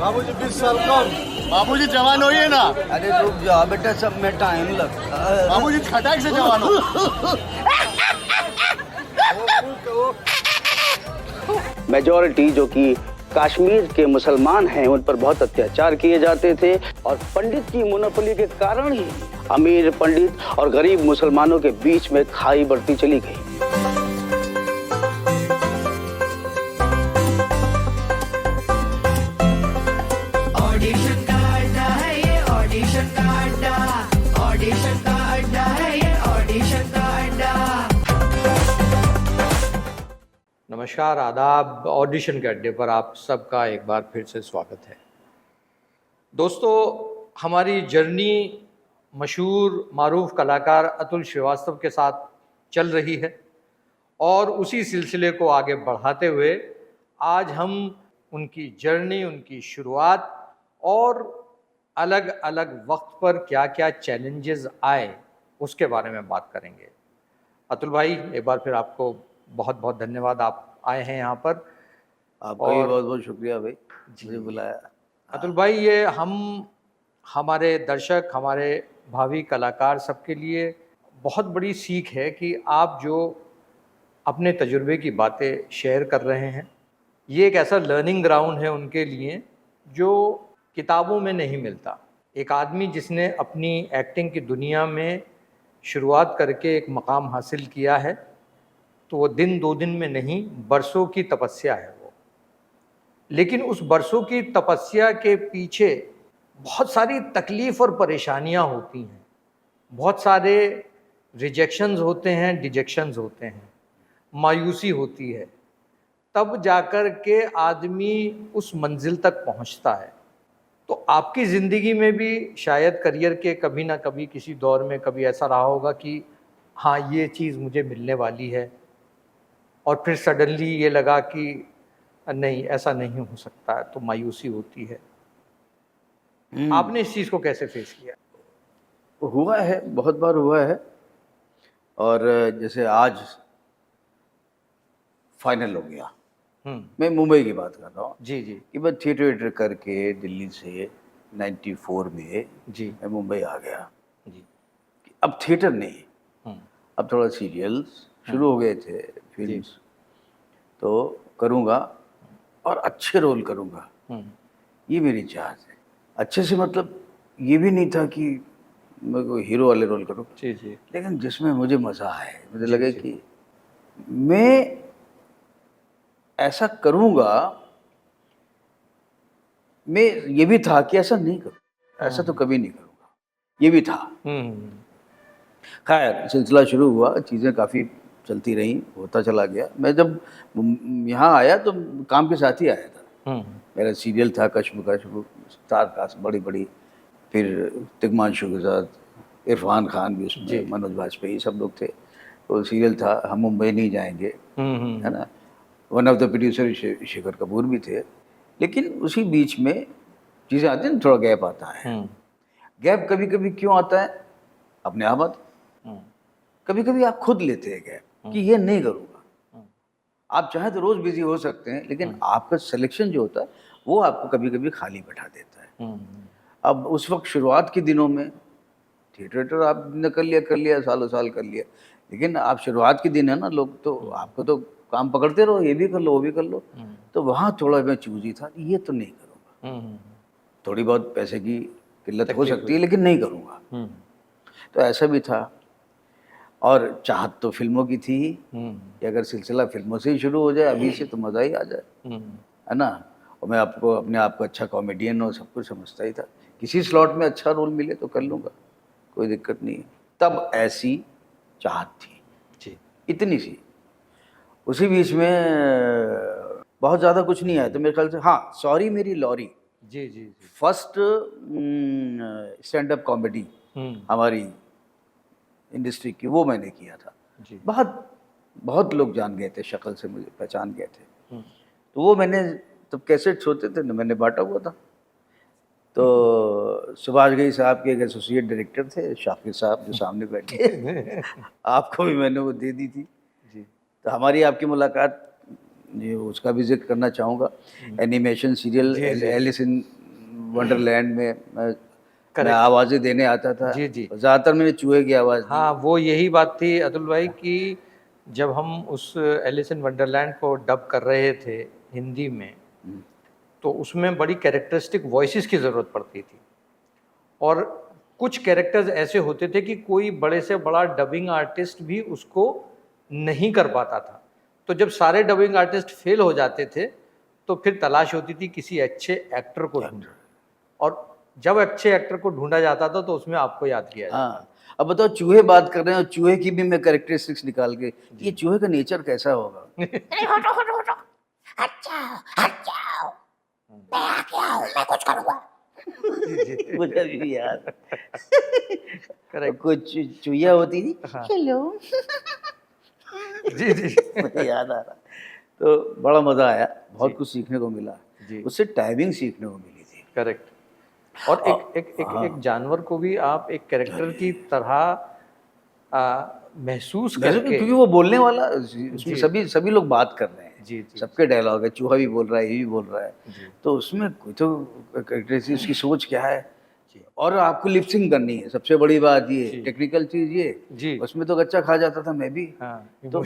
बाबूजी 20 साल कम। बाबूजी जवान होइए ना। अरे रुक जाओ बेटा, सब में टाइम लगता है। बाबूजी खटाक से जवान हो। मेजॉरिटी जो कि कश्मीर के मुसलमान हैं उन पर बहुत अत्याचार किए जाते थे और पंडित की मोनोपोली के कारण ही अमीर पंडित और गरीब मुसलमानों के बीच में खाई बढ़ती चली गई। ऑडिशन का अड्डा है ये, ऑडिशन का अड्डा, ऑडिशन का अड्डा है ये, ऑडिशन का अड्डा। नमस्कार, आदाब। ऑडिशन के अड्डे पर आप सबका एक बार फिर से स्वागत है। दोस्तों, हमारी जर्नी मशहूर मारूफ कलाकार अतुल श्रीवास्तव के साथ चल रही है और उसी सिलसिले को आगे बढ़ाते हुए आज हम उनकी जर्नी, उनकी शुरुआत और अलग अलग वक्त पर क्या क्या चैलेंजेस आए उसके बारे में बात करेंगे। अतुल भाई, एक बार फिर आपको बहुत बहुत धन्यवाद, आप आए हैं यहाँ पर। आपका भी बहुत बहुत शुक्रिया भाई, मुझे बुलाया। अतुल भाई, ये हमारे दर्शक, हमारे भावी कलाकार सबके लिए बहुत बड़ी सीख है कि आप जो अपने तजुर्बे की बातें शेयर कर रहे हैं, ये एक ऐसा लर्निंग ग्राउंड है उनके लिए जो किताबों में नहीं मिलता। एक आदमी जिसने अपनी एक्टिंग की दुनिया में शुरुआत करके एक मकाम हासिल किया है, तो वो दिन दो दिन में नहीं, बरसों की तपस्या है वो। लेकिन उस बरसों की तपस्या के पीछे बहुत सारी तकलीफ़ और परेशानियां होती हैं, बहुत सारे रिजेक्शंस होते हैं, डिजेक्शंस होते हैं, मायूसी होती है, तब जाकर के आदमी उस मंजिल तक पहुंचता है। तो आपकी ज़िंदगी में भी शायद करियर के कभी ना कभी किसी दौर में कभी ऐसा रहा होगा कि हाँ, ये चीज़ मुझे मिलने वाली है, और फिर सडनली ये लगा कि नहीं, ऐसा नहीं हो सकता है, तो मायूसी होती है। आपने इस चीज़ को कैसे फेस किया? हुआ है, बहुत बार हुआ है। और जैसे आज फाइनल हो गया, मैं मुंबई की बात कर रहा हूँ जी जी कि मैं थिएटर करके दिल्ली से 94 में जी मैं मुंबई आ गया। जी। अब थिएटर नहीं, अब थोड़ा सीरियल्स शुरू हो गए थे, फिल्म्स तो करूँगा और अच्छे रोल करूँगा, ये मेरी चाहत है। अच्छे से मतलब ये भी नहीं था कि मैं कोई हीरो वाले रोल करूँ, जी जी लेकिन जिसमें मुझे मज़ा आए, मुझे लगे कि मैं ऐसा करूँगा। मैं ये भी था कि ऐसा नहीं करूँ, ऐसा तो कभी नहीं करूँगा, ये भी था। खैर सिलसिला शुरू हुआ, चीज़ें काफ़ी चलती रहीं, होता चला गया। मैं जब यहाँ आया तो काम के साथ ही आया था। मेरा सीरियल था कश्मकश, स्टार कास्ट बड़ी बड़ी, फिर तिग्मांशु के साथ इरफान खान भी उसमें, मनोज वाजपेयी सब लोग थे। तो सीरियल था हम मुंबई नहीं जाएंगे, है ना। One of the producer Shekhar Kapoor भी थे। लेकिन उसी बीच में चीज़ें आती हैं, थोड़ा गैप आता है। गैप कभी कभी क्यों आता है, अपने आप आता है। कभी कभी आप खुद लेते हैं गैप कि ये नहीं करूँगा। आप चाहे तो रोज़ बिजी हो सकते हैं, लेकिन आपका सिलेक्शन जो होता है वो आपको कभी कभी खाली बैठा देता है। अब उस वक्त शुरुआत के दिनों में थिएटर आपने कर लिया, सालों साल कर लिया, लेकिन आप शुरुआत के दिन है ना, लोग तो आपको तो काम पकड़ते रहो, ये भी कर लो वो भी कर लो। तो वहाँ थोड़ा मैं चूजी था, ये तो नहीं करूँगा। थोड़ी बहुत पैसे की किल्लत हो सकती है, लेकिन नहीं करूँगा। तो ऐसा भी था। और चाहत तो फिल्मों की थी ही कि अगर सिलसिला फिल्मों से ही शुरू हो जाए अभी से, तो मज़ा ही आ जाए, है ना। और मैं आपको अपने आप को अच्छा कॉमेडियन और सब कुछ समझता ही था। किसी स्लॉट में अच्छा रोल मिले तो कर लूँगा, कोई दिक्कत नहीं है। तब ऐसी चाहत थी जी, इतनी सी। उसी बीच में बहुत ज़्यादा कुछ नहीं आया, तो मेरे ख्याल से हाँ, सॉरी मेरी लॉरी, जी जी जी, फर्स्ट स्टैंड अप कॉमेडी हमारी इंडस्ट्री की, वो मैंने किया था। जी। बहुत लोग जान गए थे, शक्ल से मुझे पहचान गए थे। तो वो मैंने, तब कैसेट्स होते थे ना, मैंने बांटा हुआ था। तो सुभाष घई साहब के एक एसोसिएट डायरेक्टर थे, शाकिर साहब, जो सामने बैठे आपको भी मैंने वो दे दी थी। जी। तो हमारी आपकी मुलाकात ये उसका भी जिक्र करना चाहूँगा। Animation serial Alice in Wonderland में मैं आवाज़ें देने आता था। जी, जी। ज़्यादातर मैंने चूहे की आवाज़ दी। हाँ, वो यही बात थी अतुल भाई कि जब हम उस एलिस इन वंडरलैंड को डब कर रहे थे हिंदी में, तो उसमें बड़ी कैरेक्टरिस्टिक वॉइसेस की ज़रूरत पड़ती थी और कुछ कैरेक्टर्स ऐसे होते थे कि कोई बड़े से बड़ा डबिंग आर्टिस्ट भी उसको नहीं कर पाता था। तो जब सारे डबिंग आर्टिस्ट फेल हो जाते थे तो फिर तलाश होती थी किसी अच्छे एक्टर को ढूंढो, और जब अच्छे एक्टर को ढूंढा जाता था तो उसमें आपको याद किया जाता। हाँ, अब बताओ चूहे बात कर रहे हैं और चूहे की भी मैं कैरेक्टरिस्टिक्स निकाल के, ये चूहे का नेचर कैसा होगा? मुझे अभी याद करेक्ट। कुछ चुहिया होती थी, हेलो, जी जी मुझे याद आ रहा। तो बड़ा मजा आया, बहुत कुछ सीखने को मिला। जी। उससे टाइमिंग सीखने को मिली थी। करेक्ट। और एक जानवर को भी आप एक कैरेक्टर की तरह महसूस करके, क्योंकि वो बोलने वाला, उसमें सभी लोग बात कर रहे हैं। जी जी सबके डायलॉग है, चूहा भी बोल रहा है, ये भी बोल रहा है, तो उसमें कोई तो कैरेक्टर, उसकी सोच क्या है, और आपको लिपसिंग करनी है। सबसे बड़ी बात ये टेक्निकल चीज ये, जी। उसमें तो कच्चा खा जाता था मैं भी। हाँ, तो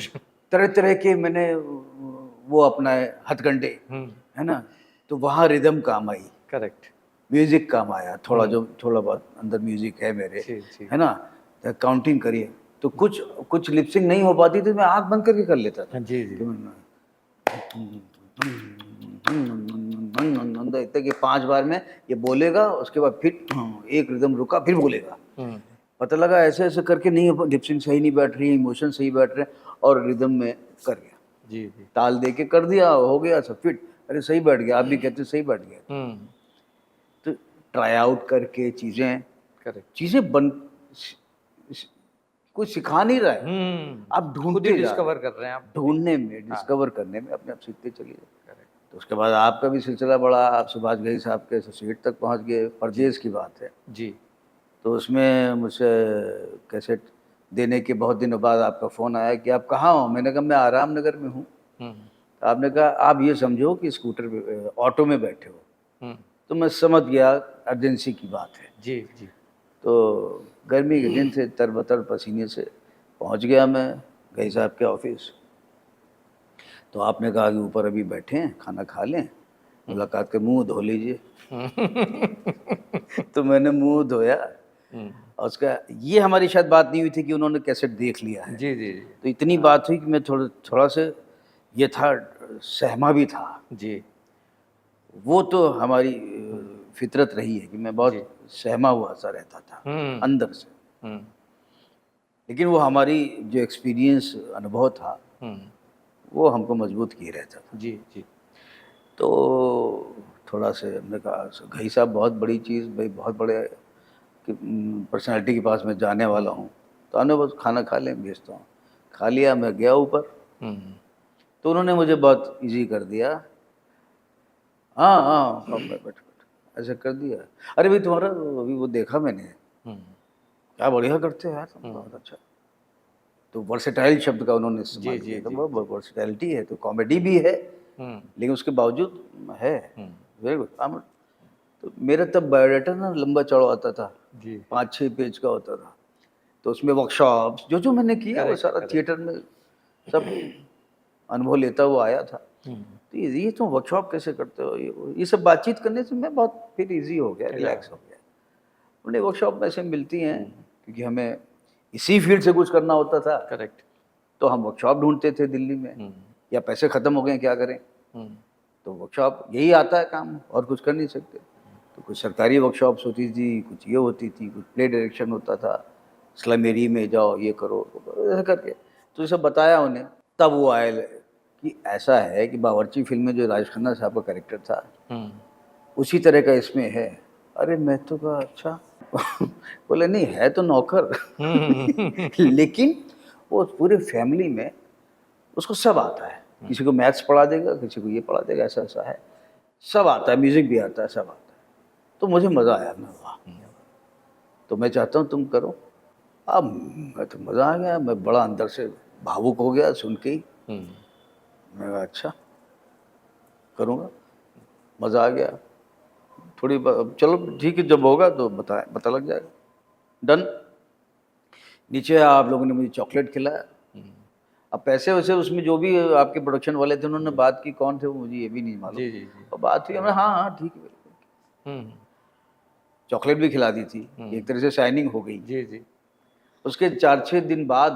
तरह तरह के मैंने वो अपनाए हथकंडे, है ना, तो वहाँ रिदम काम आई, करेक्ट। म्यूजिक काम आया, थोड़ा बहुत अंदर म्यूजिक है मेरे, जी। है ना, काउंटिंग करिए तो कुछ लिपसिंग नहीं हो पाती तो मैं आंख बंद करके कर लेता था। जी जी इतने कि 5 बार में ये बोलेगा, उसके बाद फिर एक रिदम रुका, फिर बोलेगा। पता लगा ऐसे ऐसे करके नहीं, लिपसिंग सही नहीं बैठ रही, इमोशन सही बैठ रहे, और रिदम में कर गया। जी जी। ताल दे के कर दिया, हो गया सब फिट, अरे सही बैठ गया, आप भी कहते सही बैठ गया। तो ट्राई आउट करके चीजें बन, कोई सिखा नहीं रहा है, आप ढूंढते डिस्कवर कर रहे हैं, आप ढूंढने में, डिस्कवर करने में अपने आप सीखते चलिए। तो उसके बाद आपका भी सिलसिला बड़ा, आप सुभाष घई साहब के एसोसिएट तक पहुंच गए। परदेश की बात है जी। तो उसमें मुझसे कैसेट देने के बहुत दिनों बाद आपका फ़ोन आया कि आप कहाँ हो। मैंने कहा मैं आराम नगर में हूँ। आपने कहा आप ये समझो कि स्कूटर पे, ऑटो में बैठे हो। तो मैं समझ गया अर्जेंसी की बात है। जी जी। तो गर्मी के दिन से तरबतर पसीने से पहुंच गया मैं घई साहब के ऑफिस। तो आपने कहा कि ऊपर अभी बैठे हैं, खाना खा लें, मुलाकात के मुंह धो लीजिए। तो मैंने मुंह धोया और उसका, ये हमारी शायद बात नहीं हुई थी कि उन्होंने कैसेट देख लिया है। जी जी। तो इतनी बात हुई कि मैं थोड़ा से ये था, सहमा भी था। जी। वो तो हमारी फितरत रही है कि मैं बहुत सहमा हुआ सा रहता था अंदर से। लेकिन वो हमारी जो एक्सपीरियंस, अनुभव था, वो हमको मजबूत किए रहता था। जी जी। तो थोड़ा से हमने कहा घई साहब बहुत बड़ी चीज़, भाई बहुत बड़े पर्सनालिटी के पास मैं जाने वाला हूँ, तो आने बस खाना खा लें, भेजता हूँ। खा लिया, मैं गया ऊपर। तो उन्होंने मुझे बहुत इजी कर दिया। हाँ बैठ ऐसे कर दिया। अरे भाई तुम्हारा अभी वो देखा मैंने, क्या बढ़िया करते हो यार तुम, बहुत अच्छा। तो वर्सेटाइल शब्द का उन्होंने इस्तेमाल किया। तो वर्सेटैलिटी है, तो कॉमेडी भी है, लेकिन उसके बावजूद है वेरी गुड। तो मेरा तब बायोडाटा ना लंबा चौड़ा आता था, 5-6 पेज का होता था। तो उसमें वर्कशॉप जो मैंने किया वो सारा थिएटर में सब अनुभव लेता हुआ आया था। तो ये तुम वर्कशॉप कैसे करते हो, ये सब बातचीत करने से मैं बहुत फिर इजी हो गया, रिलैक्स हो गया। उन्हें वर्कशॉप में ऐसे मिलती हैं क्योंकि हमें इसी फील्ड से कुछ करना होता था। करेक्ट। तो हम वर्कशॉप ढूंढते थे दिल्ली में, या पैसे ख़त्म हो गए क्या करें, तो वर्कशॉप यही आता है काम, और कुछ कर नहीं सकते। तो कुछ सरकारी वर्कशॉप्स होती थी, कुछ ये होती थी, कुछ प्ले डायरेक्शन होता था, स्लम एरिया में जाओ, ये करो, ऐसा करके। तो ये सब बताया उन्हें, तब वो आए कि ऐसा है कि बावर्ची फिल्म में जो राजेश खन्ना साहब का कैरेक्टर था उसी तरह का इसमें है। अरे मैं तो कहा अच्छा। बोले नहीं है तो नौकर। लेकिन वो पूरे फैमिली में उसको सब आता है, किसी को मैथ्स पढ़ा देगा, किसी को ये पढ़ा देगा, ऐसा ऐसा है, सब आता है, म्यूजिक भी आता है, सब आता है। तो मुझे मज़ा आया, मैं वाह, तो मैं चाहता हूँ तुम करो। अब मैं तो मज़ा आ गया, मैं बड़ा अंदर से भावुक हो गया सुन के ही। मैं कहा अच्छा। करूँगा, मज़ा आ गया। चलो ठीक है, जब होगा तो पता लग जाएगा। डन। नीचे आप लोगों ने मुझे चॉकलेट खिलाया। अब पैसे वैसे उसमें जो भी आपके प्रोडक्शन वाले थे उन्होंने बात की, कौन थे वो मुझे ये भी नहीं मालूम। जी जी जी। और बात हुई, हमने हाँ हाँ ठीक है बिल्कुल। हम्म। चॉकलेट भी खिला दी थी, एक तरह से साइनिंग हो गई। जी जी। उसके 4-6 दिन बाद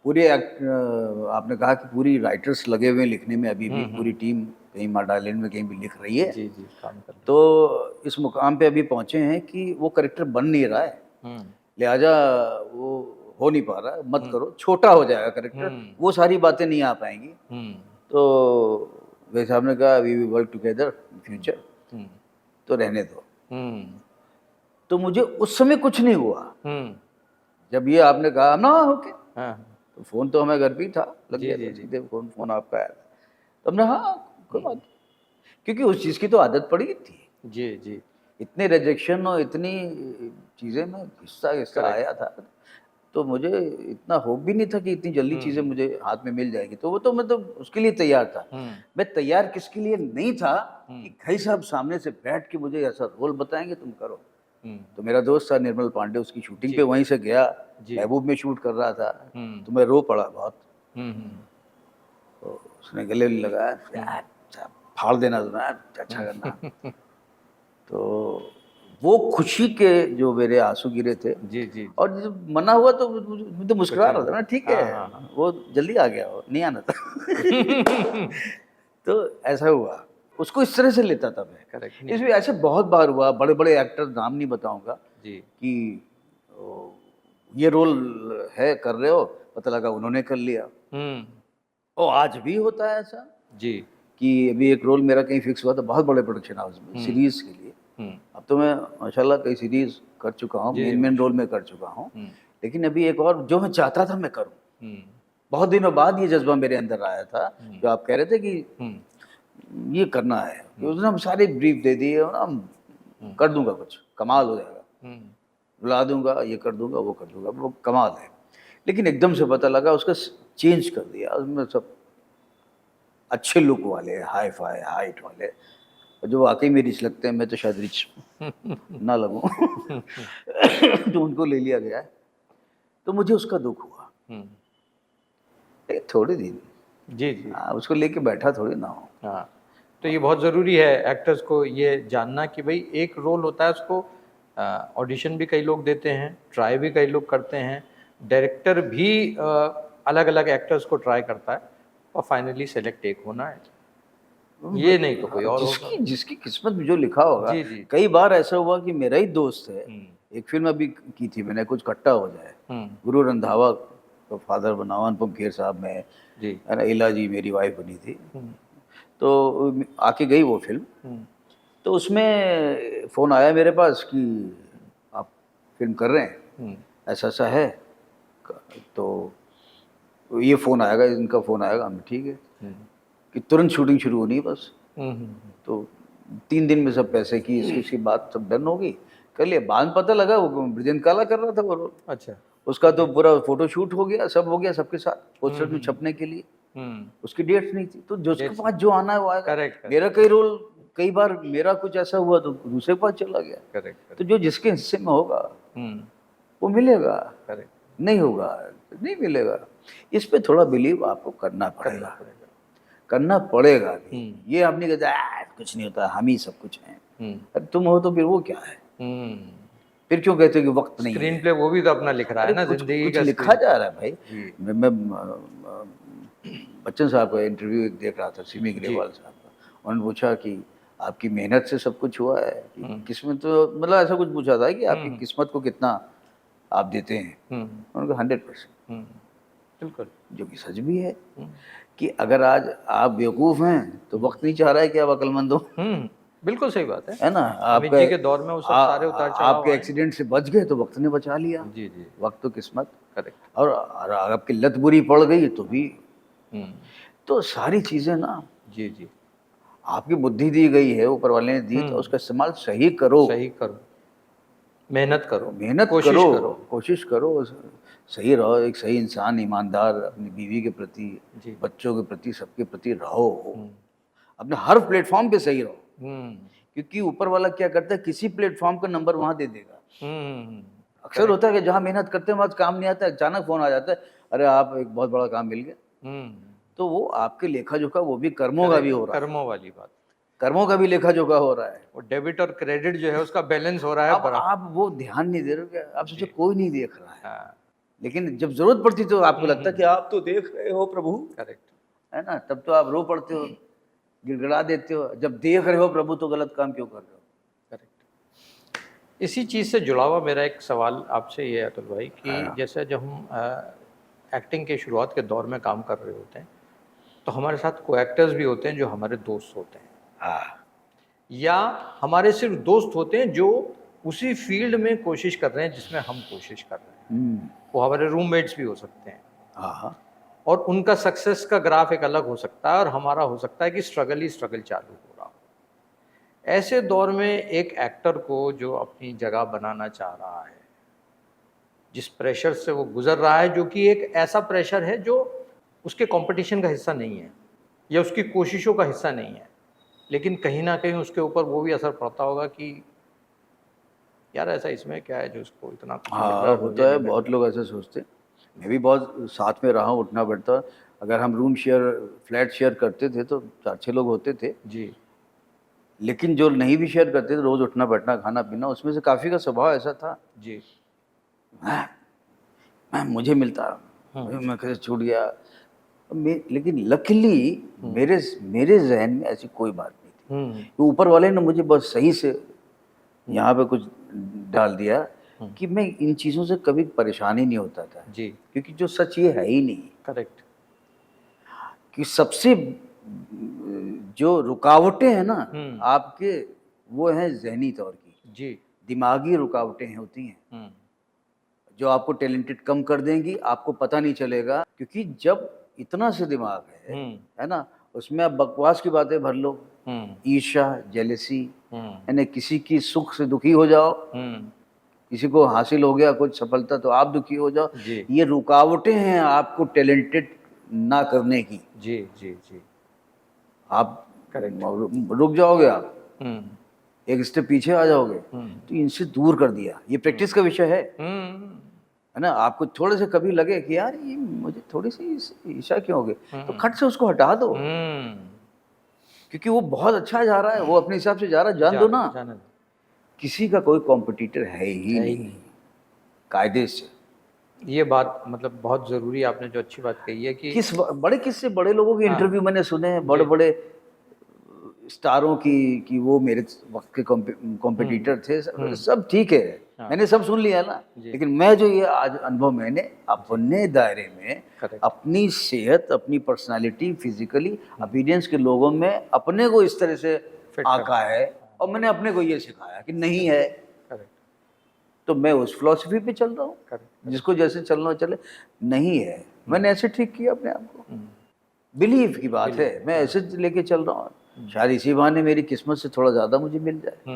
आपने कहा कि पूरी राइटर्स लगे हुए हैं लिखने में, अभी भी पूरी टीम कहीं मार्ड आइलैंड में कहीं भी लिख रही है। जी जी, काम कर रहे तो इस मुकाम पे अभी पहुंचे हैं कि वो करेक्टर बन नहीं रहा है, हैं। लिहाजा वो हो नहीं पा रहा है। मत करो, छोटा हो जाएगा करेक्टर, वो सारी बातें नहीं आ पाएंगी। हम्म। तो वैसे साहब ने कहा we will work together in future, hmm. तो रहने दो। हम्म। तो मुझे उस समय कुछ नहीं हुआ। हम्म। जब ये आपने कहा ना ओके, हाँ। तो फ़ोन तो हमें घर पे ही था, लग जी, गया जी, था जी। सीधे फ़ोन आपका आया। तो हमने हाँ कोई बात नहीं, क्योंकि उस चीज़ की तो आदत पड़ गई थी। जी जी। इतने रिजेक्शन और इतनी चीज़ें में हिस्सा आया था, तो मुझे इतना होप भी नहीं था कि इतनी जल्दी चीज़ें मुझे हाथ में मिल जाएगी। तो वो तो मैं तो उसके लिए तैयार था। मैं तैयार किसके लिए नहीं था कि भाई साहब सामने से बैठ के मुझे ऐसा रोल बताएंगे, तुम करो। तो मेरा दोस्त था निर्मल पांडे, उसकी शूटिंग पे वहीं से गया, महबूब में शूट कर रहा था। तो मैं रो पड़ा बहुत। तो उसने गले लगाया, यार फाड़ देना तुम्हें, अच्छा करना। तो वो खुशी के जो मेरे आंसू गिरे थे, जी जी। और जब मना हुआ तो मुझे तो मुस्कुरा रहा था ना, ठीक है वो जल्दी आ गया, वो नहीं आना था। तो ऐसा हुआ, उसको इस तरह से लेता था मैं। करेक्ट। इसमें ऐसे बहुत बार हुआ, बड़े बड़े एक्टर, नाम नहीं बताऊंगा, जी। कि ये रोल है कर रहे हो, पता लगा उन्होंने कर लिया। और आज भी होता है ऐसा जी। कि अभी एक रोल मेरा कहीं फिक्स हुआ था बहुत बड़े प्रोडक्शन हाउस में, सीरीज के लिए। अब तो मैं माशाल्लाह कई सीरीज कर चुका हूँ, मेन रोल में कर चुका हूँ, लेकिन अभी एक और जो मैं चाहता था मैं करूँ। बहुत दिनों बाद ये जज्बा मेरे अंदर आया था, जो आप कह रहे थे कि ये करना है। उसने हम सारे ब्रीफ दे दिए, और ना कर दूंगा, कुछ कमाल हो जाएगा, बुला दूंगा, ये कर दूंगा, वो कर दूंगा, वो कमाल है। लेकिन एकदम से पता लगा उसका चेंज कर दिया, उसमें सब अच्छे लुक वाले, हाई फाई हाइट वाले, और जो वाकई में रिच लगते हैं, मैं तो शायद रिच ना लगूं। तो उनको ले लिया गया है। तो मुझे उसका दुख हुआ। थोड़े दिन जी जी। उसको लेके बैठा थोड़ी ना हो। हाँ, तो ये बहुत ज़रूरी है एक्टर्स को ये जानना कि भाई एक रोल होता है, उसको ऑडिशन भी कई लोग देते हैं, ट्राई भी कई लोग करते हैं, डायरेक्टर भी अलग अलग एक्टर्स को ट्राई करता है, और फाइनली सेलेक्ट एक होना है। ये नहीं तो कोई और होगा। जिसकी किस्मत में जो लिखा होगा। जी, जी। कई बार ऐसा हुआ कि मेरा ही दोस्त है, एक फिल्म अभी की थी मैंने, कुछ कट्टा हो जाए, गुरु रंधावा का फादर बना हुआ, अनुपम खेर साहब में जी। है ना, इला जी मेरी वाइफ बनी थी। तो आके गई वो फिल्म। तो उसमें फ़ोन आया मेरे पास कि आप फिल्म कर रहे हैं, ऐसा ऐसा है, तो ये फ़ोन आएगा, इनका फ़ोन आएगा। हम ठीक है, कि तुरंत शूटिंग शुरू होनी है बस। तो 3 दिन में सब पैसे की इसकी बात सब डन हो गई, कर लिया। बाद में पता लगा वो ब्रिजेंद्र काला कर रहा था वो रोल। अच्छा। उसका तो पूरा फोटो शूट हो गया, सब हो गया, सबके साथ पोस्टर में छपने के लिए। उसकी डेट्स नहीं थी, तो जिसके पास जो आना है वो आएगा। करेक्ट। मेरा कई बार मेरा कुछ ऐसा हुआ तो दूसरे के पास चला गया। करेक्ट। तो जो जिसके हिस्से में होगा वो मिलेगा, करेक्ट। नहीं होगा नहीं मिलेगा। इस पे थोड़ा बिलीव आपको करना पड़ेगा, करना पड़ेगा भी। ये आपने कहता कुछ नहीं होता, हम ही सब कुछ हैं। अब तुम हो तो फिर वो क्या है? फिर क्यों कहते हो कि वक्त नहीं? स्क्रीन प्ले वो भी तो अपना लिख रहा है ना, जिंदगी कुछ का लिखा जा रहा है भाई। मैं बच्चन साहब का इंटरव्यू एक देख रहा था, सिमी ग्रेवाल साहब का। उन्होंने पूछा कि आपकी मेहनत से सब कुछ हुआ है कि किस्मत, तो मतलब ऐसा कुछ पूछा था कि आपकी किस्मत को कितना आप देते हैं। उन्होंने कहा 100%। बिल्कुल, जो कि सच भी है कि अगर आज आप बेवकूफ़ हैं तो वक्त नहीं चाह रहा है कि आप अक्लमंद हो। बिल्कुल सही बात है ना। अमित जी के दौर में वो सब सारे उतार चढ़ाव आपके एक्सीडेंट से बच गए तो वक्त ने बचा लिया। जी जी। वक्त तो किस्मत। करेक्ट। और आपकी लत बुरी पड़ गई तो भी। तो सारी चीज़ें ना, जी जी, आपकी बुद्धि दी गई है, ऊपर वाले ने दी, तो उसका इस्तेमाल सही करो, सही करो, मेहनत करो, मेहनत करो, कोशिश करो, सही रहो, एक सही इंसान, ईमानदार, अपनी बीवी के प्रति, बच्चों के प्रति, सबके प्रति रहो। अपने हर प्लेटफॉर्म पे सही रहो, हम्म क्योंकि ऊपर वाला क्या करता है, किसी प्लेटफॉर्म का नंबर वहां दे देगा। हम्म अक्सर होता है कि जहां मेहनत करते हैं वहां काम नहीं आता है, अचानक फोन आ जाता है, अरे आप एक बहुत बड़ा काम मिल गया। हम्म तो वो आपके लेखा जोखा, वो भी कर्मों का भी हो रहा है, कर्मों वाली बात, कर्मों का भी लेखा जोखा हो रहा है। वो डेबिट और क्रेडिट जो है उसका बैलेंस हो रहा है अब बराबर। आप वो ध्यान नहीं दे रहे हो, क्या आप सोचो कोई नहीं देख रहा है, हाँ लेकिन जब जरूरत पड़ती तो आपको लगता है कि आप तो देख रहे हो प्रभु, करेक्ट। है ना, तब तो आप रो पड़ते हो, गिड़गिड़ा देते हो। जब देख रहे हो प्रभु तो गलत काम क्यों कर रहे हो? करेक्ट। इसी चीज़ से जुड़ा हुआ मेरा एक सवाल आपसे ये है अतुल भाई कि जैसे जब हम एक्टिंग के शुरुआत के दौर में काम कर रहे होते हैं तो हमारे साथ को एक्टर्स भी होते हैं जो हमारे दोस्त होते हैं, हाँ, या हमारे सिर्फ दोस्त होते हैं जो उसी फील्ड में कोशिश कर रहे हैं जिसमें हम कोशिश कर रहे हैं। वो हमारे रूममेट्स भी हो सकते हैं, हाँ, और उनका सक्सेस का ग्राफ एक अलग हो सकता है और हमारा हो सकता है कि स्ट्रगल ही स्ट्रगल चालू हो रहा हो। ऐसे दौर में एक एक्टर को जो अपनी जगह बनाना चाह रहा है, जिस प्रेशर से वो गुजर रहा है, जो कि एक ऐसा प्रेशर है जो उसके कंपटीशन का हिस्सा नहीं है या उसकी कोशिशों का हिस्सा नहीं है, लेकिन कहीं ना कहीं उसके ऊपर वो भी असर पड़ता होगा कि यार ऐसा इसमें क्या है जो उसको इतना कुछ मिल रहा हाँ, है, होता मुझे है, नहीं मिल बहुत लोग ऐसे सोचते हैं। मैं भी बहुत साथ में रहा हूँ, उठना बैठता। अगर हम रूम शेयर, फ्लैट शेयर करते थे तो 4-6 लोग होते थे, रहा। जी लेकिन जो नहीं भी शेयर करते थे, रोज उठना बैठना खाना पीना, उसमें से काफ़ी का स्वभाव ऐसा था, जी मैं मुझे मिलता, मैं कैसे छूट गया। लेकिन लकीली मेरे जहन में ऐसी कोई बात नहीं थी। तो ऊपर वाले ने मुझे बहुत सही से यहाँ पे कुछ डाल दिया कि मैं इन चीज़ों से कभी परेशान ही नहीं होता था, जी क्योंकि जो सच ये है ही नहीं करेक्ट। कि सबसे जो रुकावटें हैं ना आपके, वो हैं जहनी तौर की, जी दिमागी रुकावटें होती हैं जो आपको टैलेंटेड कम कर देंगी, आपको पता नहीं चलेगा। क्योंकि जब इतना से दिमाग है ना, उसमें आप बकवास की बातें भर लो, ईर्ष्या, जेलेसी, यानी किसी की सुख से दुखी हो जाओ, किसी को हासिल हो गया कुछ सफलता तो आप दुखी हो जाओ, ये रुकावटें हैं आपको टैलेंटेड ना करने की। जी जी जी आप रुक जाओगे, आप एक स्टेप पीछे आ जाओगे, तो इनसे दूर कर दिया। ये प्रैक्टिस का विषय है ना। आपको थोड़े से कभी लगे कि यार ये मुझे थोड़ी सी ईर्ष्या क्यों हो गई, तो खट से उसको हटा दो, क्योंकि वो बहुत अच्छा जा रहा है, वो अपने हिसाब से जा रहा है, जान दो ना। किसी का कोई कॉम्पिटिटर है ही नहीं कायदे से। ये बात मतलब बहुत ज़रूरी, आपने जो अच्छी बात कही है कि किससे बड़े लोगों के इंटरव्यू मैंने सुने हैं, बड़े बड़े स्टारों की, कि वो मेरे वक्त के कॉम्पिटिटर थे, सब ठीक है, मैंने सब सुन लिया ना। लेकिन मैं जो ये आज अनुभव मैंने अपने दायरे में अपनी सेहत, अपनी पर्सनालिटी, फिजिकली अपीयरेंस के लोगों में अपने को इस तरह से आका है, और मैंने अपने को ये सिखाया कि नहीं है, तो मैं उस फिलॉसफी पे चल रहा हूँ, जिसको जैसे चलना हो चले। नहीं है, मैंने ऐसे ठीक किया अपने आप को, बिलीव की बात है, मैं ऐसे लेके चल रहा हूँ। शायद इसी बहाने मेरी किस्मत से थोड़ा ज़्यादा मुझे मिल जाए,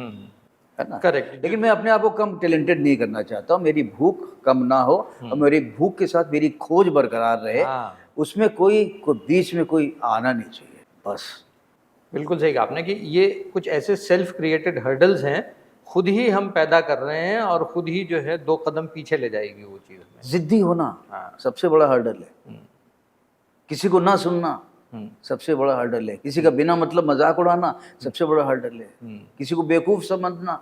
है ना। करेक्ट। लेकिन मैं अपने आप को कम टैलेंटेड नहीं करना चाहता हूँ, मेरी भूख कम ना हो, और मेरी भूख के साथ मेरी खोज बरकरार रहे, उसमें कोई बीच में कोई आना नहीं चाहिए, बस। बिल्कुल सही कहा आपने कि ये कुछ ऐसे सेल्फ क्रिएटेड हर्डल्स हैं, खुद ही हम पैदा कर रहे हैं, और खुद ही जो है 2 कदम पीछे ले जाएगी वो चीज़ में। जिद्दी होना सबसे बड़ा हर्डल है, किसी को ना सुनना सबसे बड़ा हर्डल है, किसी का बिना मतलब मजाक उड़ाना सबसे बड़ा हर्डल है, किसी को बेवकूफ समझना,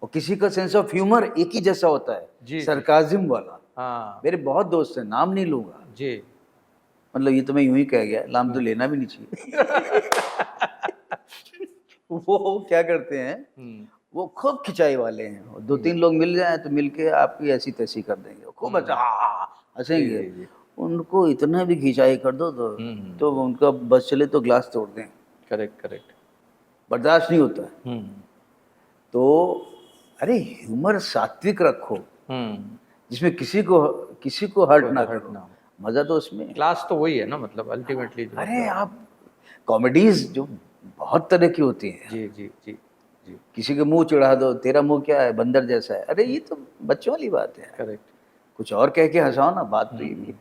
और किसी का सेंस ऑफ ह्यूमर एक ही जैसा होता है, सरकाज़िम वाला। मेरे बहुत दोस्त हैं, नाम नहीं लूंगा जी, मतलब ये तो मैं यूं ही कह गया, नाम तो लेना भी नहीं चाहिए। वो क्या करते हैं, वो खूब खिंचाई वाले हैं, 2-3 लोग मिल जाए तो मिलके आपकी ऐसी तैसी कर देंगे, खूब अच्छा हंसेंगे। उनको इतना भी खिंचाई कर दो तो उनका बस चले तो ग्लास तोड़ दें। करेक्ट, बर्दाश्त नहीं होता है। तो अरे ह्यूमर सात्विक रखो, जिसमें किसी को हर्ट ना करना, मजा तो उसमें। क्लास तो वही है ना, मतलब अल्टीमेटली। अरे आप कॉमेडीज जो बहुत तरह की होती हैं, जी जी जी जी, किसी के मुंह चिढ़ा दो, तेरा मुंह क्या है, बंदर जैसा है, अरे ये तो बच्चों वाली बात है। करेक्ट। कुछ और कह के हंसाओ ना, बात तो ये भी।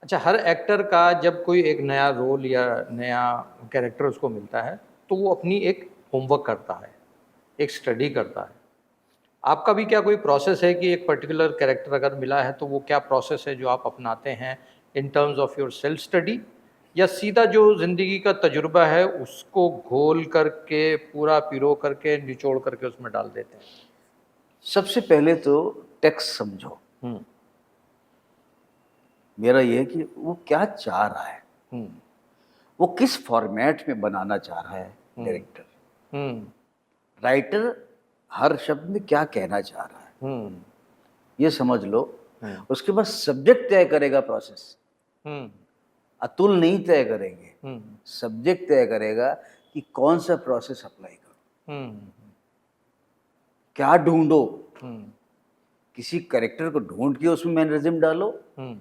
अच्छा, हर एक्टर का जब कोई एक नया रोल या नया कैरेक्टर उसको मिलता है तो वो अपनी एक होमवर्क करता है, एक स्टडी करता है। आपका भी क्या कोई प्रोसेस है कि एक पर्टिकुलर कैरेक्टर अगर मिला है तो वो क्या प्रोसेस है जो आप अपनाते हैं in terms of your self study, या सीधा जो ज़िंदगी का तजुर्बा है उसको घोल करके पूरा पिरो करके निचोड़ करके उसमें डाल देते हैं? सबसे पहले तो टेक्स्ट समझो। हम्म, मेरा ये है कि वो क्या चाह रहा है, हम्म, वो किस फॉर्मेट में बनाना चाह रहा है डायरेक्टर। हम्म, राइटर हर शब्द में क्या कहना चाह रहा है, हम्म, ये समझ लो। उसके बाद सब्जेक्ट तय करेगा प्रोसेस। हम्म, अतुल नहीं तय करेंगे, हम्म, सब्जेक्ट तय करेगा कि कौन सा प्रोसेस अप्लाई करो, हम्म, क्या ढूंढो। हम्म, किसी कैरेक्टर को ढूंढ के उसमें मैनरिज्म डालो, हम्म,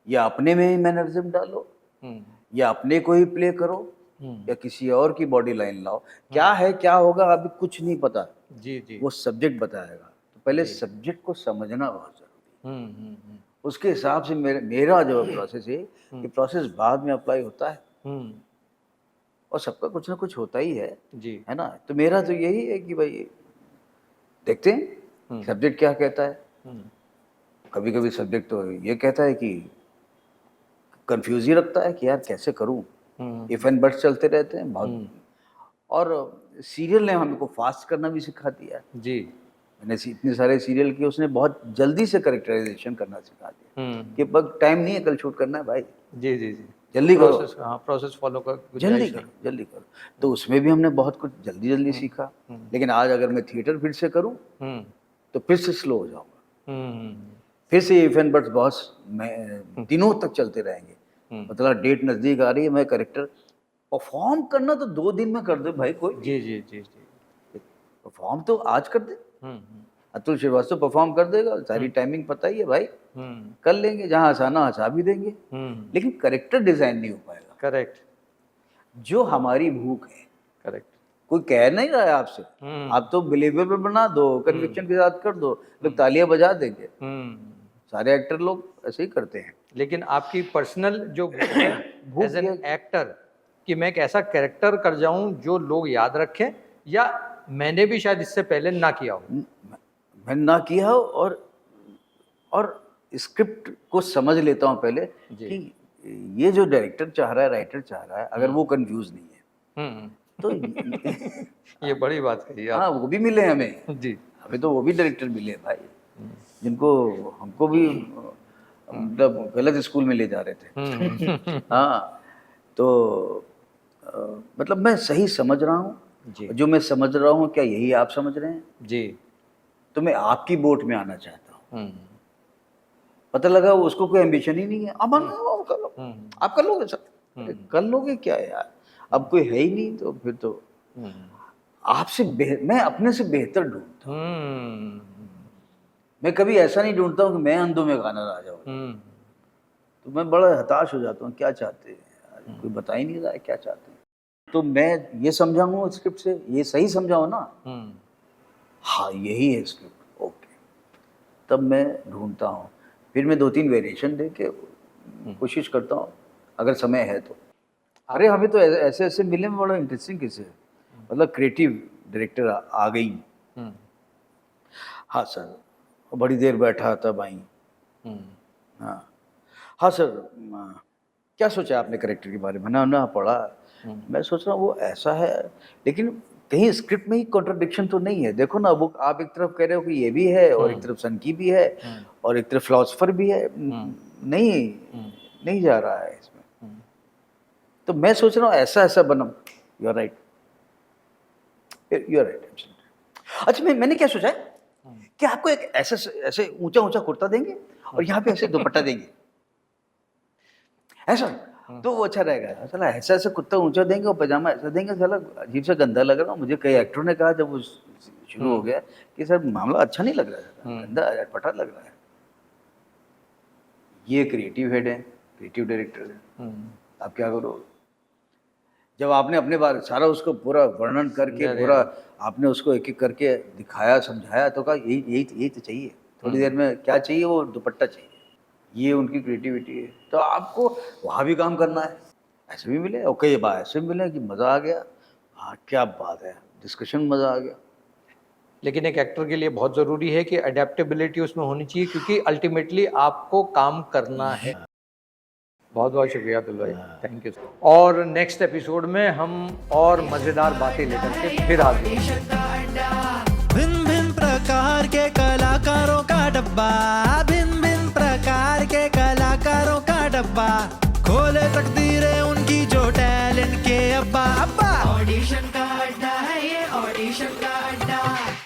या अपने में ही मैनरिज्म डालो, हम्म, या अपने को ही प्ले करो, या किसी और की बॉडी लाइन लाओ। क्या है क्या होगा अभी कुछ नहीं पता, जी जी, वो सब्जेक्ट बताएगा। तो पहले सब्जेक्ट को समझना बहुत जरूरी है। उसके हिसाब से मेरा जो प्रोसेस है कि प्रोसेस बाद में अप्लाई होता है, और सबका कुछ ना कुछ होता ही है जी, है ना। तो मेरा तो यही है कि भाई देखते हैं सब्जेक्ट क्या कहता है। कभी कभी सब्जेक्ट तो ये कहता है कि कंफ्यूज ही रखता है कि यार कैसे करूं, इफ एंड बट्स चलते रहते हैं बहुत। और सीरियल ने हमको फास्ट करना भी सिखा दिया। जी, मैंने इतने सारे सीरियल किए, उसने बहुत जल्दी से कैरेक्टराइजेशन करना सिखा दिया कि बस टाइम नहीं है, कल शूट करना है भाई, जी, जी, जी, जल्दी करो, प्रोसेस, हाँ, प्रोसेस फॉलो कर, जल्दी गुंजाइश करो, जल्दी करो। तो उसमें भी हमने बहुत कुछ जल्दी जल्दी सीखा। लेकिन आज अगर मैं थिएटर फिर से करूं हम्म, तो फिर से स्लो हो जाऊंगा, हम्म, फिर से इफ एंड बट्स बहुत दिनों तक चलते रहेंगे। मतलब डेट नजदीक आ रही है, मैं कैरेक्टर परफॉर्म करना तो 2 दिन में कर दे भाई कोई, जी, जी, जी, जी, परफॉर्म तो आज कर दे। हम्म, अतुल श्रीवास्तव परफॉर्म कर देगा, सारी टाइमिंग पता ही है भाई, कर लेंगे, जहाँ हंसाना हंसा भी देंगे। लेकिन करेक्टर डिजाइन नहीं हो पाएगा। करेक्ट, जो हमारी भूख है, करेक्ट, कोई कह नहीं रहा है आपसे, आप तो बिलीवेबल बना दो, कन्विक्शन के साथ कर दो, लोग तालियां बजा देंगे। सारे एक्टर लोग ऐसे ही करते हैं। लेकिन आपकी पर्सनल जो भूख एज एन एक्टर कि मैं एक ऐसा कैरेक्टर कर जाऊं जो लोग याद रखें, या मैंने भी शायद इससे पहले ना किया हो? मैंने ना किया हो, और स्क्रिप्ट को समझ लेता हूँ पहले कि ये जो डायरेक्टर चाह रहा है, राइटर चाह रहा है, अगर वो कंफ्यूज नहीं है तो ये बड़ी बात कही आप। हाँ, वो भी मिले हमें जी, हमें तो वो भी डायरेक्टर मिले भाई, जिनको हमको भी मतलब गलत स्कूल में ले जा रहे थे। हाँ, तो मतलब मैं सही समझ रहा हूँ, जो मैं समझ रहा हूँ क्या यही आप समझ रहे हैं? जी, तो मैं आपकी बोट में आना चाहता हूँ। पता लगा उसको कोई एम्बिशन ही नहीं है, अब आप कर लोगे सर, कर लोगे क्या यार, अब कोई है ही नहीं, तो फिर तो आपसे मैं अपने से बेहतर ढूंढता हूँ। मैं कभी ऐसा नहीं ढूंढता हूँ कि मैं अंधों में गाना आ जाऊँ। तो मैं बड़ा हताश हो जाता हूँ, क्या चाहते हैं यार, कोई बता ही नहीं रहा है क्या चाहते हैं। तो मैं ये समझाऊंगा स्क्रिप्ट से, ये सही समझाओ ना, हाँ यही है स्क्रिप्ट, ओके, तब मैं ढूंढता हूँ। फिर मैं 2-3 वेरिएशन दे के कोशिश करता हूँ अगर समय है तो। अरे हमें तो ऐसे ऐसे मिले में बड़ा इंटरेस्टिंग किसे, मतलब क्रिएटिव डायरेक्टर आ गई। हाँ सर, बड़ी देर बैठा तब आई। हाँ हाँ सर, क्या सोचा आपने कैरेक्टर के बारे में? ना पढ़ा, मैं सोच रहा हूँ वो ऐसा है, लेकिन कहीं स्क्रिप्ट में ही कॉन्ट्रडिक्शन तो नहीं है। देखो ना, वो आप एक तरफ कह रहे हो कि ये भी है, और एक तरफ सनकी भी है, और एक तरफ फिलोसफर भी है, नहीं जा रहा है इसमें। तो मैं सोच रहा हूँ ऐसा ऐसा बनम। You are right, you are right. अच्छा, मैंने क्या सोचा है कि आपको एक ऐसे ऊंचा ऊंचा कुर्ता देंगे और यहाँ पे ऐसे दुपट्टा देंगे, ऐसा तो वो अच्छा रहेगा। चला ऐसा ऐसा कुर्ता ऊंचा देंगे और पजामा ऐसा देंगे, चला अजीब सा गंदा लग रहा। मुझे कई एक्टरों ने कहा जब वो शुरू हो गया कि सर मामला अच्छा नहीं लग रहा है, गंदा अटपटा लग रहा है। ये क्रिएटिव हेड है, क्रिएटिव डायरेक्टर है। आप क्या करो, जब आपने अपने बारे सारा उसको पूरा वर्णन करके पूरा आपने उसको एक एक करके दिखाया समझाया, तो कहा यही तो चाहिए। थोड़ी देर में क्या चाहिए, वो दुपट्टा चाहिए। ये उनकी क्रिएटिविटी है। तो आपको वहाँ भी काम करना है, ऐसे भी मिले और कई बार ऐसे भी मिले कि मज़ा आ गया, हाँ क्या बात है, डिस्कशन मज़ा आ गया। लेकिन एक एक्टर के लिए बहुत ज़रूरी है कि अडेप्टेबिलिटी उसमें होनी चाहिए, क्योंकि अल्टीमेटली आपको काम करना है। बहुत बहुत शुक्रिया अतुल भाई, थैंक यू। और नेक्स्ट एपिसोड में हम और मज़ेदार बातें लेकर के फिर हाजिर होंगे। भिन्न भिन्न प्रकार के कलाकारों का डब्बा, भिन्न भिन्न प्रकार के कलाकारों का डब्बा, खोले तकदीरें उनकी जो टैलेंट के अब्बा अब्बा। ऑडिशन